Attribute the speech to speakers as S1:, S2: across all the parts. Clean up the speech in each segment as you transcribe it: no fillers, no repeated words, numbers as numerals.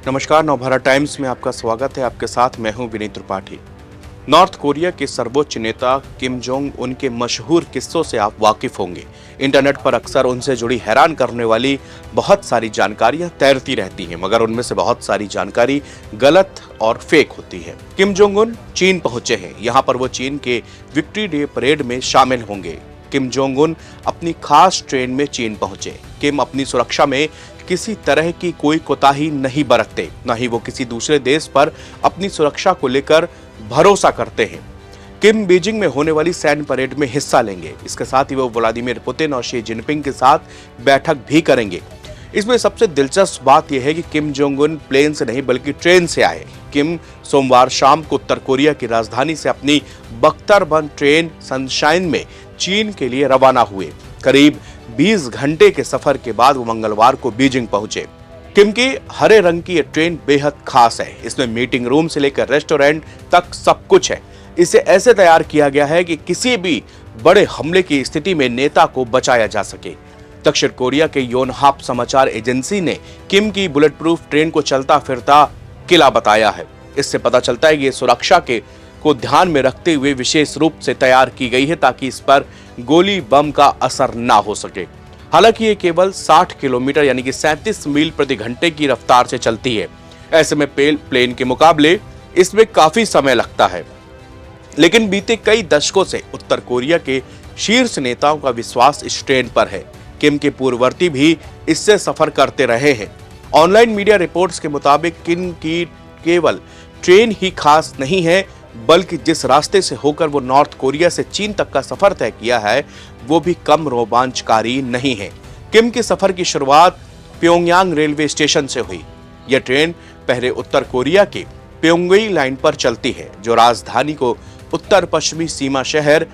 S1: नमस्कार, नवभारत टाइम्स में आपका स्वागत है। आपके साथ मैं हूं विनीत त्रिपाठी। नॉर्थ कोरिया के सर्वोच्च नेता किम जोंग उन के मशहूर किस्सों से आप वाकिफ होंगे। इंटरनेट पर अक्सर उनसे जुड़ी हैरान करने वाली बहुत सारी जानकारियां तैरती रहती हैं, मगर उनमें से बहुत सारी जानकारी गलत और फेक होती है। किम जोंग उन चीन पहुंचे हैं। यहाँ पर वो चीन के विक्ट्री डे परेड में शामिल होंगे। किम जोंग उन अपनी खास ट्रेन में चीन पहुंचे। किम अपनी सुरक्षा में किसी तरह की कोई कोताही नहीं बरतते, न ही वो किसी दूसरे देश पर अपनी सुरक्षा को लेकर भरोसा करते हैं। किम बीजिंग में होने वाली सैन्य परेड में हिस्सा लेंगे। इसके साथ ही वो व्लादिमीर पुतिन और शी जिनपिंग के साथ बैठक भी करेंगे। इसमें सबसे दिलचस्प बात यह है कि किम जोंग उन प्लेन से नहीं बल्कि ट्रेन से आए। किम सोमवार शाम को उत्तर कोरिया की राजधानी से अपनी बख्तरबंद ट्रेन सनशाइन में चीन के लिए रवाना हुए। करीब 20 घंटे के सफर के बाद वो मंगलवार को बीजिंग पहुंचे। किम की हरे रंग की ये ट्रेन बेहद खास है। इसमें मीटिंग रूम से लेकर रेस्टोरेंट तक सब कुछ है। इसे ऐसे तैयार किया गया है कि किसी भी बड़े हमले की स्थिति में नेता को बचाया जा सके। दक्षिण कोरिया के योनहाप समाचार एजेंसी ने किम की बुलेट प्रूफ ट्रेन को चलता फिरता किला बताया है। इससे पता चलता है कि ये सुरक्षा को ध्यान में रखते हुए विशेष रूप से तैयार की गई है ताकि इस पर गोली बम का असर ना हो सके। हालांकि ये केवल 60 किलोमीटर यानी कि 37 मील प्रति घंटे की रफ्तार से चलती है। ऐसे में प्लेन के मुकाबले इसमें काफी समय लगता है। लेकिन बीते कई दशकों से उत्तर कोरिया के शीर्ष नेताओं का विश्वास इस ट्रेन पर है। किम के पूर्ववर्ती भी इससे सफर करते रहे हैं। ऑनलाइन मीडिया रिपोर्ट्स के मुताबिक किम की केवल ट्रेन ही खास नहीं है, बल्कि जिस रास्ते से होकर वो नॉर्थ कोरिया से चीन तक का सफर तय किया है वो भी कम रोमांचकारी नहीं है। किम के सफर की शुरुआत प्योंगयांग रेलवे स्टेशन से हुई। यह ट्रेन पहले उत्तर कोरिया के प्योंगई लाइन पर चलती है, जो राजधानी को उत्तर पश्चिमी सीमा शहर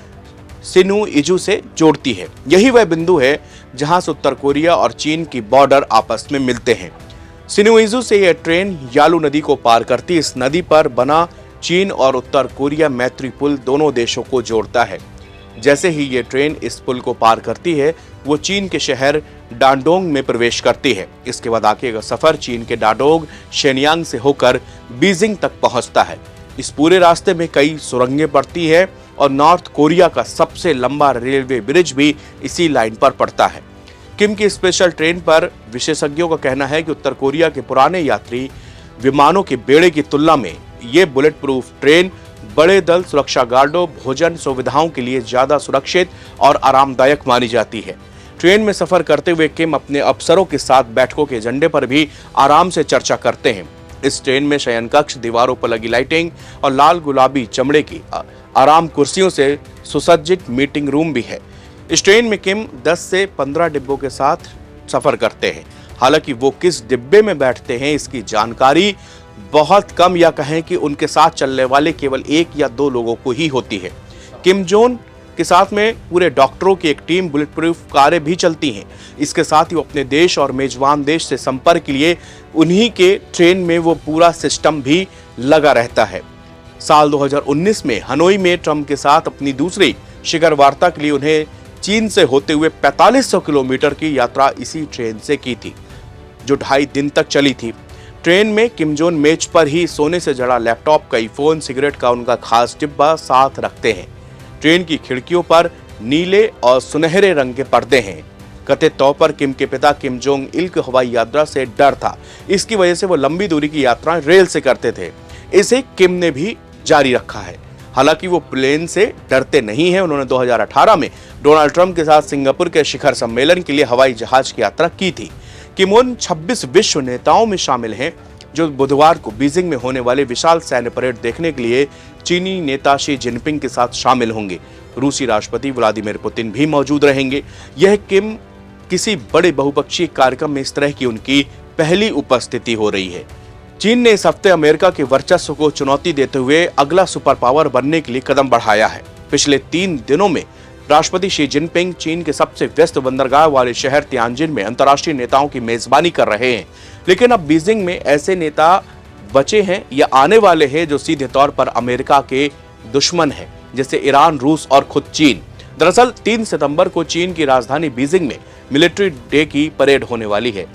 S1: सिनुइजू से जोड़ती है। यही वह बिंदु है जहां से उत्तर कोरिया और चीन की बॉर्डर आपस में मिलते हैं। सिनुइजू से यह ट्रेन यालू नदी को पार करती। इस नदी पर बना चीन और उत्तर कोरिया मैत्री पुल दोनों देशों को जोड़ता है। जैसे ही ये ट्रेन इस पुल को पार करती है वो चीन के शहर डांडोंग में प्रवेश करती है। इसके बाद आगे का सफर चीन के डाडोंग शेनयांग से होकर बीजिंग तक पहुंचता है। इस पूरे रास्ते में कई सुरंगें पड़ती है और नॉर्थ कोरिया का सबसे लंबा रेलवे ब्रिज भी इसी लाइन पर पड़ता है। किम की स्पेशल ट्रेन पर विशेषज्ञों का कहना है कि उत्तर कोरिया के पुराने यात्री विमानों के बेड़े की तुलना में ये बुलेट प्रूफ ट्रेन बड़े दल, सुरक्षा गार्डों, भोजन सुविधाओं के लिए ज्यादा सुरक्षित और आरामदायक मानी जाती है। ट्रेन में सफर करते हुए किम अपने अफसरों के साथ बैठकों के एजेंडे पर भी आराम से चर्चा करते हैं। इस ट्रेन में शयन कक्ष, दीवारों पर लगी लाइटिंग और लाल गुलाबी चमड़े की आराम कुर्सियों से सुसज्जित मीटिंग रूम भी है। इस ट्रेन में किम 10 से 15 डिब्बों के साथ सफर करते हैं। हालांकि वो किस डिब्बे में बैठते हैं इसकी जानकारी बहुत कम, या कहें कि उनके साथ चलने वाले केवल 1 या 2 लोगों को ही होती है। किम जोंग के साथ में पूरे डॉक्टरों की एक टीम, बुलेट प्रूफ कारें भी चलती हैं। इसके साथ ही वो अपने देश और मेजबान देश से संपर्क के लिए उन्हीं के ट्रेन में वो पूरा सिस्टम भी लगा रहता है। साल 2019 में हनोई में ट्रंप के साथ अपनी दूसरी शिखर वार्ता के लिए उन्हें चीन से होते हुए 4500 किलोमीटर की यात्रा इसी ट्रेन से की थी, जो 2.5 दिन तक चली थी। ट्रेन में किम जोंग मेज पर ही सोने से जड़ा लैपटॉप, कई फोन, सिगरेट का उनका खास डिब्बा साथ रखते हैं। ट्रेन की खिड़कियों पर नीले और सुनहरे रंग के पर्दे हैं। कथित तौर पर किम के पिता किम जोंग इल को हवाई यात्रा से डर था। इसकी वजह से वो लंबी दूरी की यात्राएं रेल से करते थे। इसे किम ने भी जारी रखा है। हालांकि वो प्लेन से डरते नहीं हैं। उन्होंने 2018 में डोनाल्ड ट्रंप के साथ सिंगापुर के शिखर सम्मेलन के लिए हवाई जहाज की यात्रा की थी। किम उन 26 विश्व नेताओं में शामिल हैं जो बुधवार को बीजिंग में होने वाले विशाल सैन्य परेड देखने के लिए चीनी नेता शी जिनपिंग के साथ शामिल होंगे। रूसी राष्ट्रपति व्लादिमीर पुतिन भी मौजूद रहेंगे। यह किम किसी बड़े बहुपक्षीय कार्यक्रम में इस तरह की उनकी पहली उपस्थिति हो रही है। चीन ने इस हफ्ते अमेरिका के वर्चस्व को चुनौती देते हुए अगला सुपर पावर बनने के लिए कदम बढ़ाया है। पिछले 3 दिनों में राष्ट्रपति शी जिनपिंग चीन के सबसे व्यस्त बंदरगाह वाले शहर तियानजिन में अंतर्राष्ट्रीय नेताओं की मेजबानी कर रहे हैं। लेकिन अब बीजिंग में ऐसे नेता बचे हैं या आने वाले हैं जो सीधे तौर पर अमेरिका के दुश्मन हैं, जैसे ईरान, रूस और खुद चीन। दरअसल 3 सितंबर को चीन की राजधानी बीजिंग में मिलिट्री डे की परेड होने वाली है।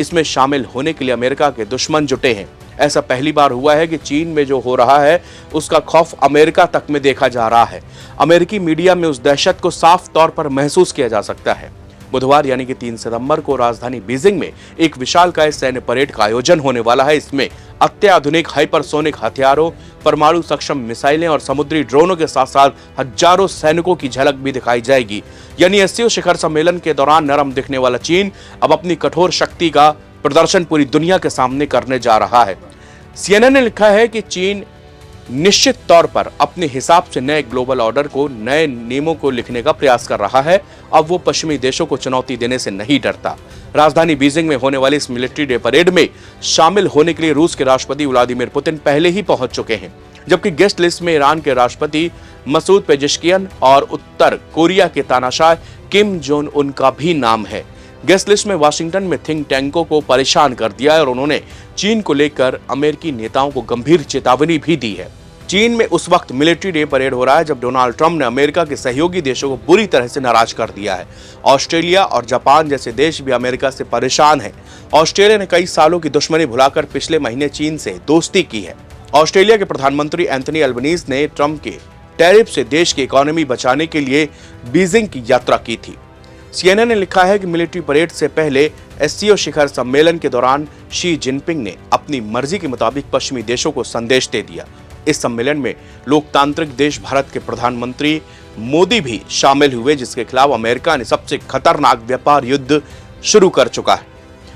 S1: इसमें शामिल होने के लिए अमेरिका के दुश्मन जुटे हैं। ऐसा पहली बार हुआ है कि चीन में जो हो रहा है उसका खौफ अमेरिका तक में देखा जा रहा है। अमेरिकी मीडिया में उस दहशत को साफ तौर पर महसूस किया जा सकता है। बुधवार यानी कि 3 सितंबर को राजधानी बीजिंग में एक विशालकाय सैन्य परेड का आयोजन होने वाला है। इसमें अत्याधुनिक हाइपरसोनिक हथियारों, परमाणु सक्षम मिसाइलें और समुद्री ड्रोनों के साथ साथ हजारों सैनिकों की झलक भी दिखाई जाएगी। यानी एससीओ शिखर सम्मेलन के दौरान नरम दिखने वाला चीन अब अपनी कठोर शक्ति का प्रदर्शन पूरी दुनिया के सामने करने जा रहा है। सीएनएन ने लिखा है कि चीन निश्चित तौर पर अपने हिसाब से नए ग्लोबल ऑर्डर को, नए नियमों को लिखने का प्रयास कर रहा है। अब वो पश्चिमी देशों को चुनौती देने से नहीं डरता। राजधानी बीजिंग में होने वाली इस मिलिट्री डे परेड में शामिल होने के लिए रूस के राष्ट्रपति व्लादिमीर पुतिन पहले ही पहुंच चुके हैं, जबकि गेस्ट लिस्ट में ईरान के राष्ट्रपति मसूद पेजेश्कियन और उत्तर कोरिया के तानाशाह किम जोंग उन का भी नाम है। गेस्ट लिस्ट में वाशिंगटन में थिंक टैंकों को परेशान कर दिया है और उन्होंने चीन को लेकर अमेरिकी नेताओं को गंभीर चेतावनी भी दी है। चीन में उस वक्त मिलिट्री डे परेड हो रहा है जब डोनाल्ड ट्रंप ने अमेरिका के सहयोगी देशों को बुरी तरह से नाराज कर दिया है। ऑस्ट्रेलिया और जापान जैसे देश भी अमेरिका से परेशान हैं। ऑस्ट्रेलिया ने कई सालों की दुश्मनी भुलाकर पिछले महीने चीन से दोस्ती की है। ऑस्ट्रेलिया के प्रधानमंत्री एंथनी अल्बनीज ने ट्रंप के टैरिफ से देश की इकोनॉमी बचाने के लिए बीजिंग की यात्रा की थी। सीएनएन ने लिखा है कि मिलिट्री परेड से पहले एससीओ शिखर सम्मेलन के दौरान शी जिनपिंग ने अपनी मर्जी के मुताबिक पश्चिमी देशों को संदेश दे दिया। इस सम्मेलन में लोकतांत्रिक देश भारत के प्रधानमंत्री मोदी भी शामिल हुए, जिसके खिलाफ अमेरिका ने सबसे खतरनाक व्यापार युद्ध शुरू कर चुका है।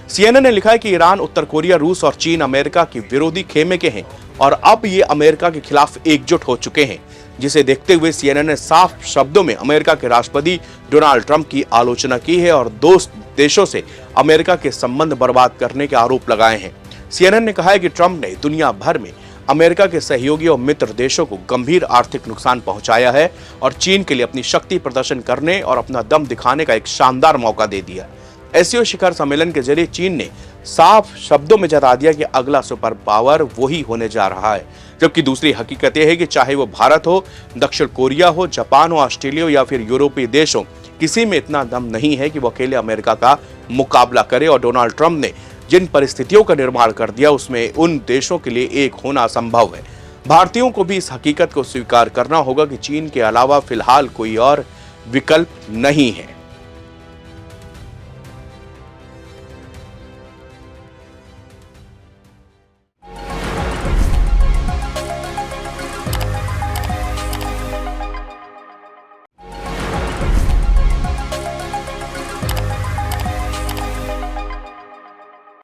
S1: सीएनएन ने लिखा है कि ईरान, उत्तर कोरिया, रूस और चीन अमेरिका के विरोधी खेमे के हैं और अब ये अमेरिका के खिलाफ एकजुट हो चुके हैं, जिसे देखते हुए सीएनएन ने साफ शब्दों में अमेरिका के राष्ट्रपति डोनाल्ड ट्रंप की आलोचना की है और दोस्त देशों से अमेरिका के संबंध बर्बाद करने के आरोप लगाए हैं। सीएनएन ने कहा है कि ट्रंप ने दुनिया भर में अमेरिका के सहयोगी और मित्र देशों को गंभीर आर्थिक नुकसान पहुंचाया है और चीन के लिए अपनी शक्ति प्रदर्शन करने और अपना दम दिखाने का एक शानदार मौका दे दिया। एससीओ शिखर सम्मेलन के जरिए चीन ने साफ शब्दों में जता दिया कि अगला सुपर पावर वही होने जा रहा है, जबकि दूसरी हकीकत यह है कि चाहे वो भारत हो, दक्षिण कोरिया हो, जापान हो, ऑस्ट्रेलिया हो या फिर यूरोपीय देश हो, किसी में इतना दम नहीं है कि वो अकेले अमेरिका का मुकाबला करे। और डोनाल्ड ट्रंप ने जिन परिस्थितियों का निर्माण कर दिया उसमें उन देशों के लिए एक होना असंभव है। भारतीयों को भी इस हकीकत को स्वीकार करना होगा कि चीन के अलावा फिलहाल कोई और विकल्प नहीं है।